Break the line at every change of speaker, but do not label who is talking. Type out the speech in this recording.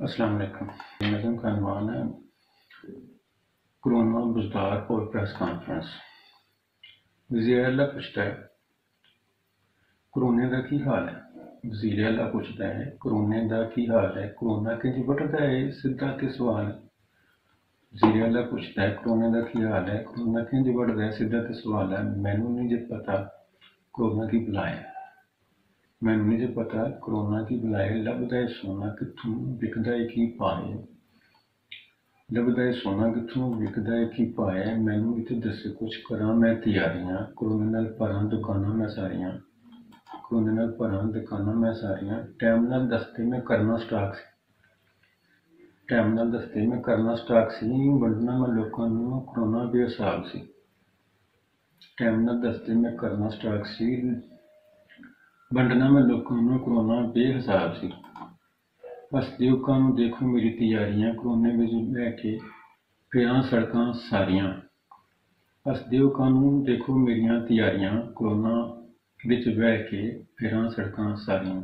अस्सलाम वालेकुम। नज़म का अनवान है कोरोना बुजदार और प्रेस कॉन्फ्रेंस। वज़ीर आला पुछता है कोरोना का की हाल है। वज़ीर आला पुछता है कोरोना का की हाल है, कोरोना किंज वटदा है, सीधा ते सवाल। वज़ीर आला पुछता है कोरोना का की हाल है, कोरोना किंज वटदा है, सीधा ते सवाल है। मैनू नहीं जे पता कोरोना की बला है, मैनू नहीं जे पता कोरोना की बला है। लभदा है सोना कित्थों, विकदा है की पाए। लभदा है सोना कित्थों, विकदा है की पाए। मैनू भी ते दस्से कुछ करां मैं तैयारियां, कोरोना नाल भरां दुकानां मैं सारियां, कोरोना नाल भरां दुकानां मैं सारियां। टाइम नाल दसदे मैं करना स्टाक सी, टाइम नाल दसदे मैं करना स्टाक सी। वंडना मैं लोकां नूं कोरोना बेहिसाब सी, टाइम नाल दसदे मैं करना स्टाक सी। वंडना मैं लोकां नूं कोरोना बेहिसाब सी। हसदे लोकां नूं देखो मेरी तैयारियां, कोरोना विच लैके फिरां सड़कां सारियां। हसदे लोकां नूं देखो मेरियां तैयारियां, कोरोना विच बह के फिरां सड़कां सारियां।